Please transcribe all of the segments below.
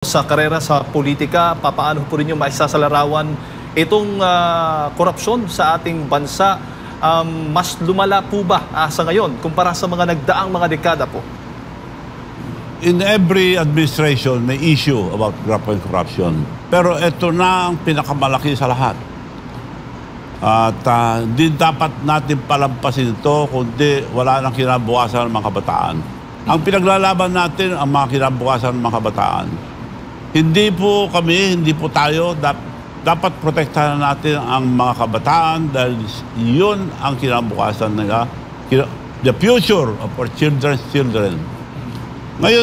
Sa karera sa politika, papaano po rin yung maisasalarawan itong korupsyon sa ating bansa? Mas lumala po ba sa ngayon kumpara sa mga nagdaang mga dekada po? In every administration, may issue about graft and corruption. Pero ito na ang pinakamalaki sa lahat. At hindi dapat natin palampasin ito, kundi wala nang kinabukasan ng mga kabataan. Ang pinaglalaban natin ang mga kinabukasan ng mga kabataan. Hindi po kami, hindi po tayo, dapat protektahan natin ang mga kabataan dahil yun ang kinabukasan nila, the future of our children's children. Ngayon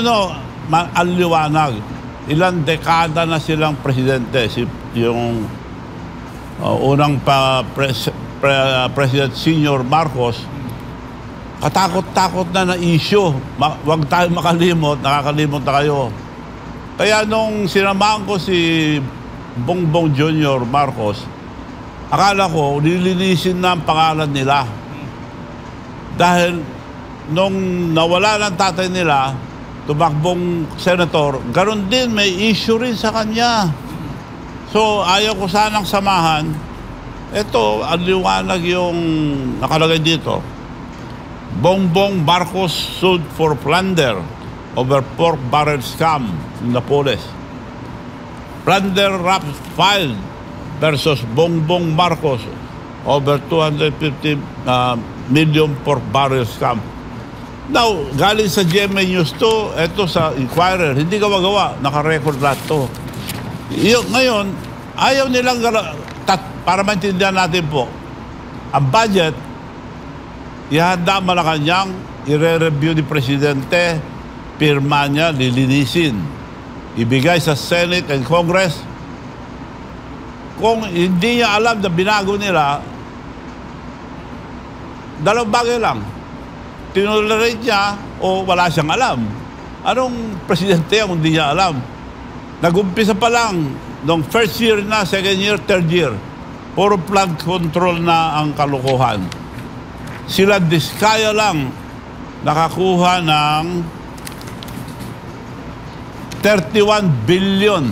ang liwanag, ilang dekada na silang presidente, yung unang President Senior Marcos, katakot-takot na issue. Huwag tayo makalimot, nakakalimot na kayo. Kaya nung sinamahan ko si Bongbong Jr. Marcos, akala ko nilinisin na ang pangalan nila. Dahil nung nawala ng tatay nila, tumakbong senator, ganon din, may issue rin sa kanya. So ayaw ko sanang samahan. Ito, ang liwanag yung nakalagay dito. Bongbong Marcos sued for plunder over pork barrel scam in Napoles. Plunder rap filed versus Bongbong Marcos over 250 million pork barrel scam. Now, galing sa GMA News to, ito sa Inquirer, hindi gawa-gawa, naka-record lahat to. Ngayon, ayaw nilang, para maintindihan natin po, ang budget, ihanda Malacanang, i-re-review ni Presidente, pirma niya, lilinisin. Ibigay sa Senate and Congress. Kung hindi niya alam na binago nila, dalawang bagay lang. Tinolerate niya o wala siyang alam. Anong presidente ang hindi niya alam? Nag-umpisa pa lang, nung first year na, second year, third year, puro flood control na ang kalukuhan. Sila diskaya lang nakakuha ng 31 billion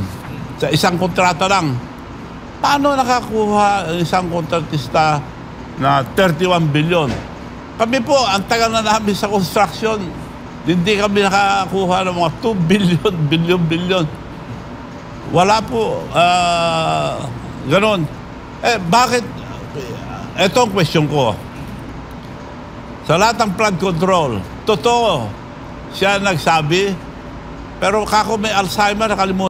sa isang kontrata lang. Paano nakakuha ang isang kontratista na 31 billion? Kami po, ang tagal na namin sa construction, hindi kami nakakuha ng mga 2 billion. Wala po, ganon. Bakit? Ito ang question ko. Sa lahat ng flood control, totoo, siya nagsabi, pero kako may Alzheimer, nakalimutan.